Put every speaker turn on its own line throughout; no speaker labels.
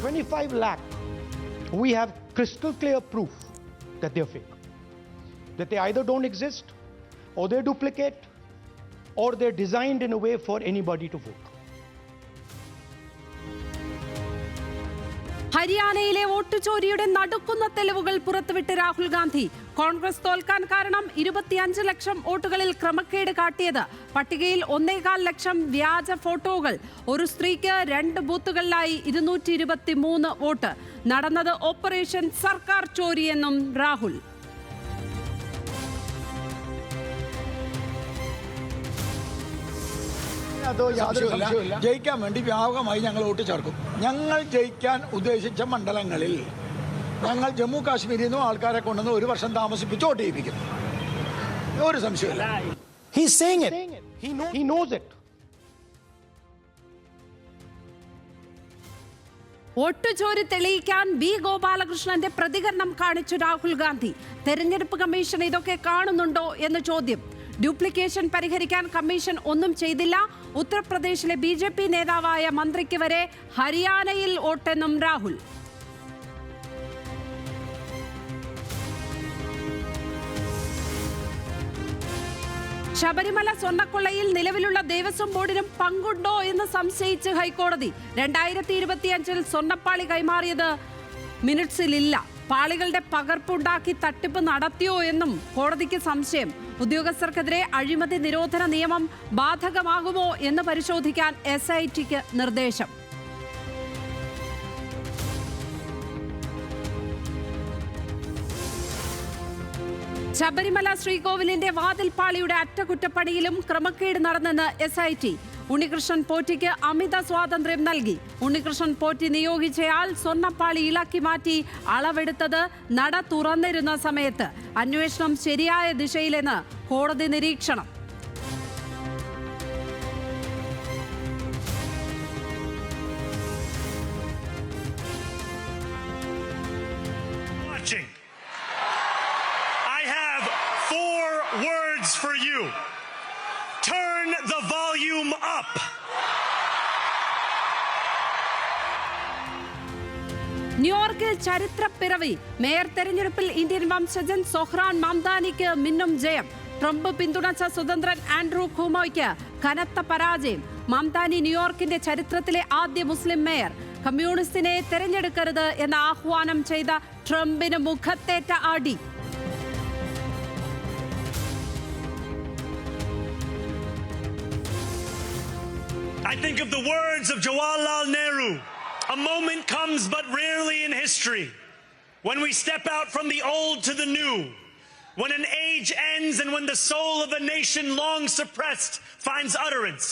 25 lakh, we have crystal clear proof that they're fake. That they either don't exist, or they're duplicate, or they're designed in a way for anybody to vote.
ഹരിയാനയിലെ വോട്ടുചോരിയുടെ നടുക്കുന്ന തെളിവുകൾ പുറത്തുവിട്ട് രാഹുൽ ഗാന്ധി. കോൺഗ്രസ് തോൽക്കാൻ കാരണം 25 ലക്ഷം വോട്ടുകളിൽ ക്രമക്കേട് കാട്ടിയത്. പട്ടികയിൽ 1.25 ലക്ഷം വ്യാജ ഫോട്ടോകൾ. ഒരു സ്ത്രീക്ക് 2 ബൂത്തുകളിലായി 223 വോട്ട്. നടന്നത് ഓപ്പറേഷൻ സർക്കാർ ചോരിയെന്നും രാഹുൽ.
ജയിക്കാൻ വേണ്ടി വ്യാപകമായി ഞങ്ങൾ വോട്ട് ചേർക്കും. ഞങ്ങൾ ജയിക്കാൻ ഉദ്ദേശിച്ച മണ്ഡലങ്ങളിൽ ഞങ്ങൾ ജമ്മു കാശ്മീരിൽ നിന്നും ആൾക്കാരെ കൊണ്ടുവന്ന് 1 വർഷം താമസിപ്പിച്ച് വോട്ട് ചെയ്യിപ്പിക്കും. ഒരു സംശയമില്ല.
He's saying it. He knows it.
വോട്ടുചോരി തെളിയിക്കാൻ ബി ഗോപാലകൃഷ്ണന്റെ പ്രതികരണം കാണിച്ചു രാഹുൽ ഗാന്ധി. തെരഞ്ഞെടുപ്പ് കമ്മീഷൻ ഇതൊക്കെ കാണുന്നുണ്ടോ എന്ന് ചോദ്യം. ഡ്യൂപ്ലിക്കേഷൻ പരിഹരിക്കാൻ കമ്മീഷൻ ഒന്നും ചെയ്തില്ല. ഉത്തർപ്രദേശിലെ BJP നേതാവായ മന്ത്രിക്ക് വരെ ഹരിയാനയിൽ വോട്ടെന്നും രാഹുൽ. ശബരിമല സ്വർണ്ണക്കൊള്ളയിൽ നിലവിലുള്ള ദേവസ്വം ബോർഡിനും പങ്കുണ്ടോ എന്ന് സംശയിച്ച് ഹൈക്കോടതി. 2025 സ്വർണ്ണപ്പാളി കൈമാറിയത് മിനിറ്റ്സിലില്ല. പാളികളുടെ പകർപ്പുണ്ടാക്കി തട്ടിപ്പ് നടത്തിയോ എന്നും കോടതിക്ക് സംശയം. ഉദ്യോഗസ്ഥർക്കെതിരെ അഴിമതി നിരോധന നിയമം ബാധകമാകുമോ എന്ന് പരിശോധിക്കാൻ SITക്ക് നിർദ്ദേശം. ശബരിമല ശ്രീകോവിലിന്റെ വാതിൽപ്പാളിയുടെ അറ്റകുറ്റപ്പണിയിലും ക്രമക്കേട് നടന്നെന്ന് SIT. ഉണ്ണികൃഷ്ണൻ പോറ്റിക്ക് അമിത സ്വാതന്ത്ര്യം നൽകി. ഉണ്ണികൃഷ്ണൻ പോറ്റി നിയോഗിച്ചയാൾ സ്വർണ്ണപ്പാളി ഇളക്കി മാറ്റി അളവെടുത്തത് നട തുറന്നിരുന്ന സമയത്ത്. അന്വേഷണം ശരിയായ ദിശയിലെന്ന് കോടതി നിരീക്ഷണം.
Words for you. Turn the volume up.
ന്യൂയോർക്കിൽ ചരിത്രപ്പിറവി. മേയർ തെരഞ്ഞെടുപ്പിൽ ഇന്ത്യൻ വംശജൻ സൊഹ്റാൻ മംദാനിക്ക് മിന്നും ജയം. ട്രംപ് പിന്തുണച്ച സ്വതന്ത്രൻ ആൻഡ്രൂ കുമോയ്ക്ക് കനത്ത പരാജയം. മംദാനി ന്യൂയോർക്കിന്റെ ചരിത്രത്തിലെ ആദ്യ മുസ്ലിം മേയർ. കമ്മ്യൂണിസ്റ്റിനെ തെരഞ്ഞെടുക്കരുത് എന്ന ആഹ്വാനം ചെയ്ത ട്രംപിന് മുഖത്തേറ്റ അടി.
I think of the words of Jawaharlal Nehru. A moment comes but rarely in history when we step out from the old to the new, when an age ends and when the soul of a nation long suppressed finds utterance.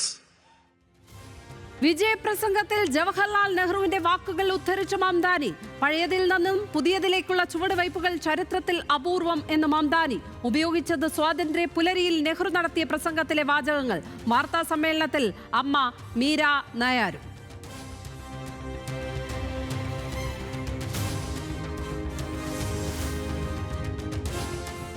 വിജയപ്രസംഗത്തിൽ Jawaharlal നെഹ്റുവിന്റെ വാക്കുകൾ ഉദ്ധരിച്ച മംദാനി. പഴയതിൽ നിന്നും പുതിയതിലേക്കുള്ള ചുവടുവയ്പുകൾ ചരിത്രത്തിൽ അപൂർവം എന്ന് മംദാനി. ഉപയോഗിച്ചത് സ്വാതന്ത്ര്യ പുലരിയിൽ നെഹ്റു നടത്തിയ പ്രസംഗത്തിലെ വാചകങ്ങൾ. വാർത്താ സമ്മേളനത്തിൽ അമ്മ മീര നായരും.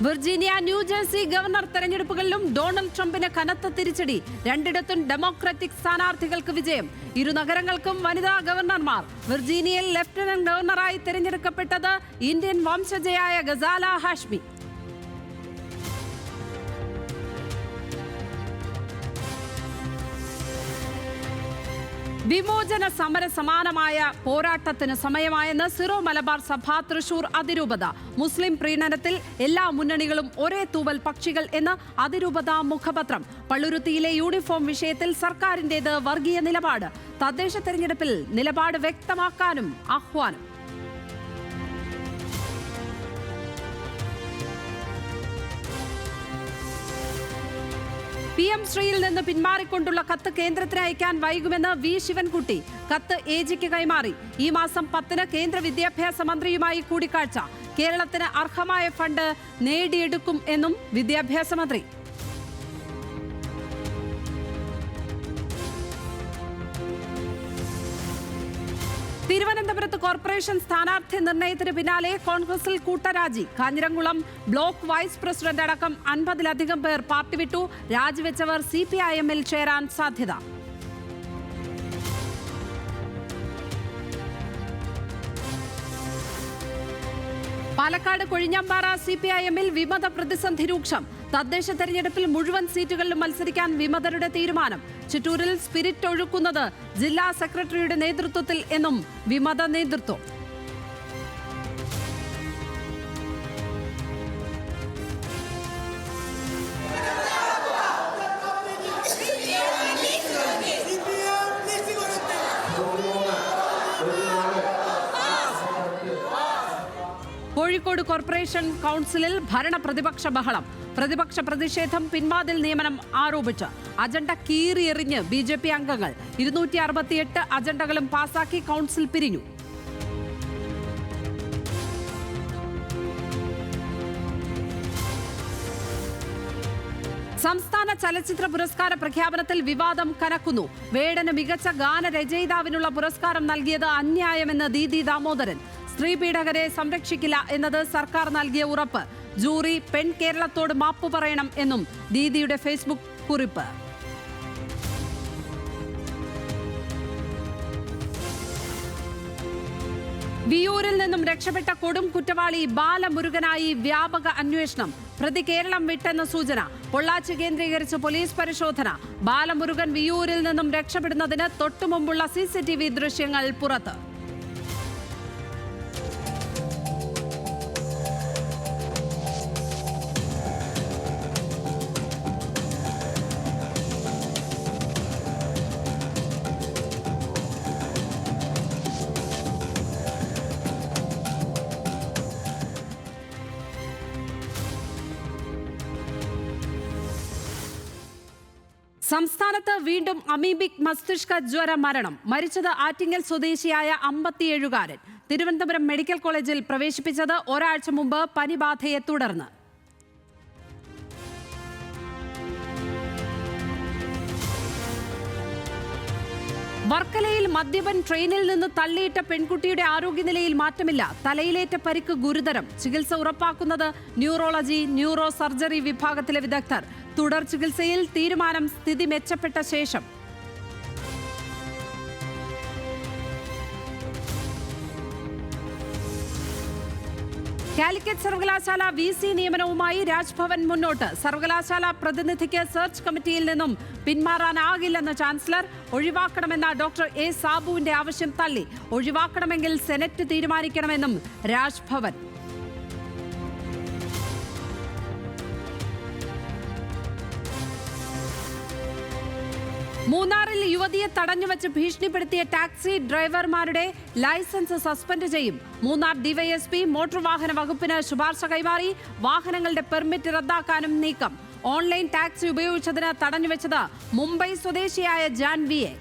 വിർജീനിയ, ന്യൂജേഴ്സി ഗവർണർ തെരഞ്ഞെടുപ്പുകളിലും ഡൊണാൾഡ് ട്രംപിന് കനത്ത തിരിച്ചടി. രണ്ടിടത്തും ഡെമോക്രാറ്റിക് സ്ഥാനാർത്ഥികൾക്ക് വിജയം. ഇരു നഗരങ്ങൾക്കും വനിതാ ഗവർണർമാർ. വിർജീനിയയിൽ ലഫ്റ്റനന്റ് ഗവർണറായി തെരഞ്ഞെടുക്കപ്പെട്ടത് ഇന്ത്യൻ വംശജയായ ഗസാല ഹാഷ്മി. വിമോചന സമര സമാനമായ പോരാട്ടത്തിന് സമയമായെന്ന് സിറോ മലബാർ സഭ തൃശൂർ അതിരൂപത. മുസ്ലിം പ്രീണനത്തിൽ എല്ലാ മുന്നണികളും ഒരേ തൂവൽ പക്ഷികൾ എന്ന് അതിരൂപത മുഖപത്രം. പള്ളുരുത്തിയിലെ യൂണിഫോം വിഷയത്തിൽ സർക്കാരിന്റേത് വർഗീയ നിലപാട്. തദ്ദേശ തെരഞ്ഞെടുപ്പിൽ നിലപാട് വ്യക്തമാക്കാനും ആഹ്വാനം. PM ശ്രീയിൽ നിന്ന് പിന്മാറിക്കൊണ്ടുള്ള കത്ത് കേന്ദ്രത്തിന് അയക്കാൻ വൈകുമെന്ന് V ശിവൻകുട്ടി. കത്ത് AGക്ക് കൈമാറി. ഈ മാസം 10-ന് കേന്ദ്ര വിദ്യാഭ്യാസ മന്ത്രിയുമായി കൂടിക്കാഴ്ച. കേരളത്തിന് അർഹമായ ഫണ്ട് നേടിയെടുക്കും എന്നും വിദ്യാഭ്യാസ മന്ത്രി. തിരുവനന്തപുരത്ത് കോർപ്പറേഷൻ സ്ഥാനാർത്ഥി നിർണയത്തിന് പിന്നാലെ കോൺഗ്രസിൽ കൂട്ടരാജി. കാഞ്ഞിരംകുളം ബ്ലോക്ക് വൈസ് പ്രസിഡന്റ് അടക്കം 50-ലധികം പേർ പാർട്ടി വിട്ടു. രാജിവെച്ചവർ CPIM-ൽ ചേരാൻ സാധ്യത. പാലക്കാട് കൊഴിഞ്ഞാമ്പാറ CPIM-ൽ വിമത പ്രതിസന്ധി രൂക്ഷം. തദ്ദേശ തെരഞ്ഞെടുപ്പിൽ മുഴുവൻ സീറ്റുകളിലും മത്സരിക്കാൻ വിമതരുടെ തീരുമാനം. ചിറ്റൂരിൽ സ്പിരിറ്റ് ഒഴുക്കുന്നത് ജില്ലാ സെക്രട്ടറിയുടെ നേതൃത്വത്തിൽ എന്നും വിമത നേതൃത്വം. കോഴിക്കോട് കോർപ്പറേഷൻ കൗൺസിലിൽ ഭരണ പ്രതിപക്ഷ ബഹളം. പ്രതിപക്ഷ പ്രതിഷേധം പിൻവാതിൽ നിയമനം ആരോപിച്ച് അജണ്ട കീറിയെറിഞ്ഞ് BJP അംഗങ്ങൾ. 268 അജണ്ടകളും പാസാക്കി കൗൺസിൽ പിരിഞ്ഞു. സംസ്ഥാന ചലച്ചിത്ര പുരസ്കാര പ്രഖ്യാപനത്തിൽ വിവാദം കനക്കുന്നു. വേടന് മികച്ച ഗാനരചയിതാവിനുള്ള പുരസ്കാരം നൽകിയത് അന്യായമെന്ന് ദീദി ദാമോദരൻ. സ്ത്രീപീഡകരെ സംരക്ഷിക്കില്ല എന്നത് സർക്കാർ നൽകിയ ഉറപ്പ്. ജൂറി കേരളത്തോട് മാപ്പു പറയണം എന്നും ദീദിയുടെ ഫേസ്ബുക്ക് കുറിപ്പ്. വിയൂരിൽ നിന്നും രക്ഷപ്പെട്ട കൊടും കുറ്റവാളി ബാലമുരുകനായി വ്യാപക അന്വേഷണം. പ്രതി കേരളം വിട്ടെന്ന സൂചന. പൊള്ളാച്ചി കേന്ദ്രീകരിച്ച് പോലീസ് പരിശോധന. ബാലമുരുകൻ വിയൂരിൽ നിന്നും രക്ഷപ്പെടുന്നതിന് തൊട്ടുമുമ്പുള്ള CCTV ദൃശ്യങ്ങൾ പുറത്ത്. സംസ്ഥാനത്ത് വീണ്ടും അമീബിക് മസ്തിഷ്ക ജ്വര മരണം. മരിച്ചത് ആറ്റിങ്ങൽ സ്വദേശിയായ 57-കാരൻ. തിരുവനന്തപുരം മെഡിക്കൽ കോളേജിൽ പ്രവേശിപ്പിച്ചത് ഒരാഴ്ച മുമ്പ് പനിബാധയെ തുടർന്ന്. വർക്കലയിൽ മദ്യപൻ ട്രെയിനിൽ നിന്ന് തള്ളിയിട്ട പെൺകുട്ടിയുടെ ആരോഗ്യനിലയിൽ മാറ്റമില്ല. തലയിലേറ്റ പരിക്ക് ഗുരുതരം. ചികിത്സ ഉറപ്പാക്കുന്നത് ന്യൂറോളജി ന്യൂറോ സർജറി വിഭാഗത്തിലെ വിദഗ്ധർ. തുടർ ചികിത്സയിൽ തീരുമാനം സ്ഥിതി മെച്ചപ്പെട്ട ശേഷം. കാലിക്കറ്റ് സർവകലാശാല VC നിയമനവുമായി രാജ്ഭവൻ മുന്നോട്ട്. സർവകലാശാല പ്രതിനിധിക്ക് സെർച്ച് കമ്മിറ്റിയിൽ നിന്നും പിന്മാറാനാകില്ലെന്ന് ചാൻസലർ. ഒഴിവാക്കണമെന്ന ഡോക്ടർ A സാബുവിന്റെ ആവശ്യം തള്ളി. ഒഴിവാക്കണമെങ്കിൽ സെനറ്റ് തീരുമാനിക്കണമെന്നും രാജ്ഭവൻ. മൂന്നാറിൽ യുവതിയെ തടഞ്ഞുവച്ച് ഭീഷണിപ്പെടുത്തിയ ടാക്സി ഡ്രൈവർമാരുടെ ലൈസൻസ് സസ്പെൻഡ് ചെയ്യും. മൂന്നാർ DYSP മോട്ടോർ വാഹന വകുപ്പിന് ശുപാർശ കൈമാറി. വാഹനങ്ങളുടെ പെർമിറ്റ് റദ്ദാക്കാനും നീക്കം. ഓൺലൈൻ ടാക്സി ഉപയോഗിച്ചതിന് തടഞ്ഞുവെച്ചത് മുംബൈ സ്വദേശിയായ ജാൻവിയെ.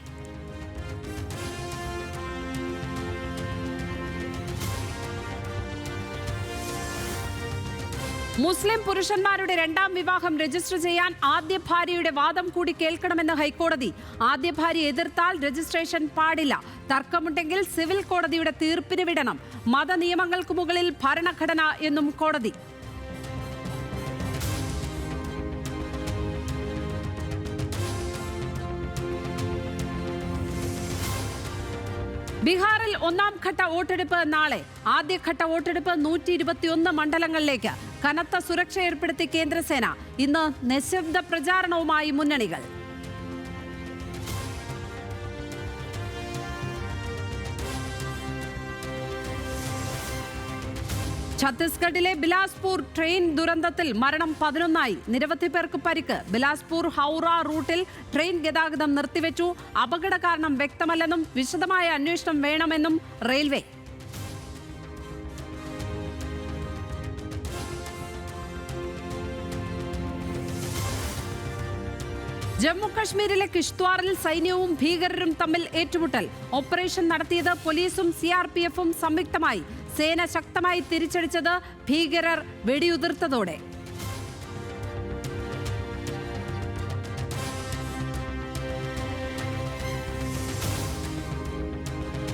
മുസ്ലിം പുരുഷന്മാരുടെ രണ്ടാം വിവാഹം രജിസ്റ്റർ ചെയ്യാൻ ആദ്യ ഭാര്യയുടെ വാദം കൂടി കേൾക്കണമെന്ന് ഹൈക്കോടതി. ആദ്യ ഭാര്യ എതിർത്താൽ രജിസ്ട്രേഷൻ പാടില്ല. തർക്കമുണ്ടെങ്കിൽ സിവിൽ കോടതിയുടെ തീർപ്പിന് വിടണം. മതനിയമങ്ങൾക്ക് മുകളിൽ ഭരണഘടന എന്നും കോടതി. ബീഹാറിൽ ഒന്നാം ഘട്ട വോട്ടെടുപ്പ് നാളെ. ആദ്യഘട്ട വോട്ടെടുപ്പ് 121 മണ്ഡലങ്ങളിലേക്ക്. കനത്ത സുരക്ഷ ഏർപ്പെടുത്തി കേന്ദ്രസേന. ഇന്ന് നിശബ്ദ പ്രചാരണവുമായി മുന്നണികൾ. ഛത്തീസ്ഗഡിലെ ബിലാസ്പൂർ ട്രെയിൻ ദുരന്തത്തിൽ മരണം 11ആയി. നിരവധി പേർക്ക് പരിക്ക്. ബിലാസ്പൂർ ഹൗറ റൂട്ടിൽ ട്രെയിൻ ഗതാഗതം നിർത്തിവെച്ചു. അപകട കാരണം വ്യക്തമല്ലെന്നും വിശദമായ അന്വേഷണം വേണമെന്നും റെയിൽവേ. ജമ്മു കശ്മീരിലെ കിഷ്ത്വാറിൽ സൈന്യവും ഭീകരരും തമ്മിൽ ഏറ്റുമുട്ടൽ. ഓപ്പറേഷൻ നടത്തിയത് പോലീസും CRPF-ഉം സംയുക്തമായി. സേന ശക്തമായി തിരിച്ചടിച്ചത് ഭീകരർ വെടിയുതിർത്തതോടെ.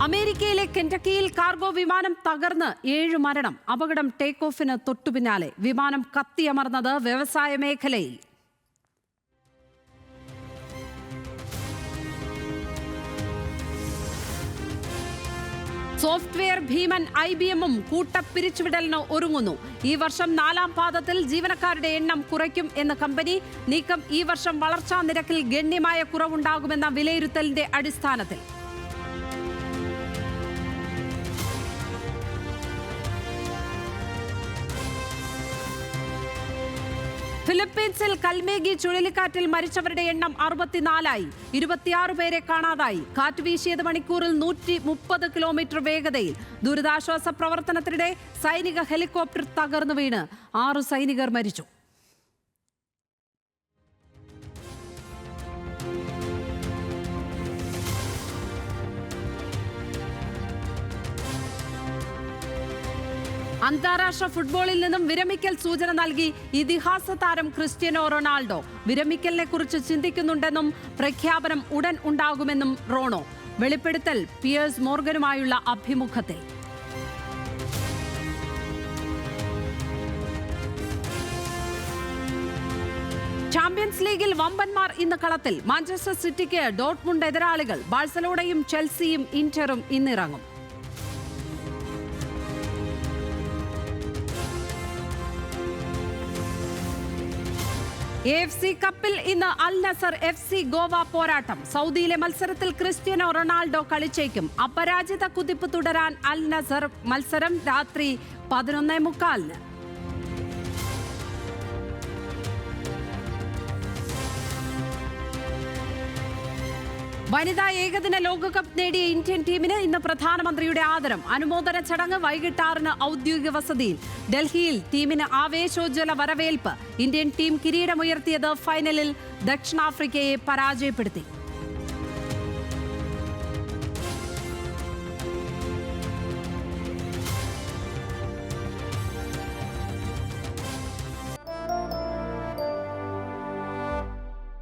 അമേരിക്കയിലെ കെന്റക്കിയിൽ കാർഗോ വിമാനം തകർന്ന് 7 മരണം. അപകടം ടേക്ക് ഓഫിന് തൊട്ടുപിന്നാലെ. വിമാനം കത്തിയമർന്നത് വ്യവസായ മേഖലയിൽ. സോഫ്റ്റ്വെയർ ഭീമൻ IBM-ഉം കൂട്ടപ്പിരിച്ചുവിടലിന് ഒരുങ്ങുന്നു. ഈ വർഷം 4ാം പാദത്തിൽ ജീവനക്കാരുടെ എണ്ണം കുറയ്ക്കും എന്ന കമ്പനി. നീക്കം ഈ വർഷം വളർച്ചാ നിരക്കിൽ ഗണ്യമായ കുറവുണ്ടാകുമെന്ന വിലയിരുത്തലിന്റെ അടിസ്ഥാനത്തിൽ. ഫിലിപ്പീൻസിൽ കൽമേഗി ചുഴലിക്കാറ്റിൽ മരിച്ചവരുടെ എണ്ണം 64ആയി. 26 പേരെ കാണാതായി. കാറ്റ് വീശിയത് മണിക്കൂറിൽ 130 കിലോമീറ്റർ വേഗതയിൽ. ദുരിതാശ്വാസ പ്രവർത്തനത്തിനിടെ സൈനിക ഹെലികോപ്റ്റർ തകർന്നു വീണ് 6 സൈനികർ മരിച്ചു. അന്താരാഷ്ട്ര ഫുട്ബോളിൽ നിന്നും വിരമിക്കൽ സൂചന നൽകി ഇതിഹാസ താരം ക്രിസ്റ്റ്യാനോ റൊണാൾഡോ. വിരമിക്കലിനെ കുറിച്ച് ചിന്തിക്കുന്നുണ്ടെന്നും പ്രഖ്യാപനം ഉടൻ ഉണ്ടാകുമെന്നും റോണോ. വെളിപ്പെടുത്തൽ പിയേഴ്സ് മോർഗനുമായുള്ള അഭിമുഖത്തിൽ. ചാമ്പ്യൻസ് ലീഗിൽ വമ്പന്മാർ ഇന്ന് കളത്തിൽ. മാഞ്ചസ്റ്റർ സിറ്റിക്ക് ഡോർട്ട്മുണ്ട് എതിരാളികൾ. ബാഴ്സലോണയും ചെൽസിയും ഇന്ററും ഇന്നിറങ്ങും. AFC കപ്പിൽ ഇന്ന് അൽ നസർ FC ഗോവ പോരാട്ടം. സൗദിയിലെ മത്സരത്തിൽ ക്രിസ്റ്റ്യാനോ റൊണാൾഡോ കളിച്ചേക്കും. അപരാജിത കുതിപ്പ് തുടരാൻ അൽ നസർ. മത്സരം രാത്രി 11:45. വനിതാ ഏകദിന ലോകകപ്പ് നേടിയ ഇന്ത്യൻ ടീമിന് ഇന്ന് പ്രധാനമന്ത്രിയുടെ ആദരം. അനുമോദന ചടങ്ങ് വൈകിട്ട് 6-ന് ഔദ്യോഗിക വസതിയിൽ. ഡൽഹിയിൽ ടീമിന് ആവേശോജ്വല വരവേൽപ്പ്. ഇന്ത്യൻ ടീം കിരീടമുയർത്തിയത് ഫൈനലിൽ ദക്ഷിണാഫ്രിക്കയെ പരാജയപ്പെടുത്തി.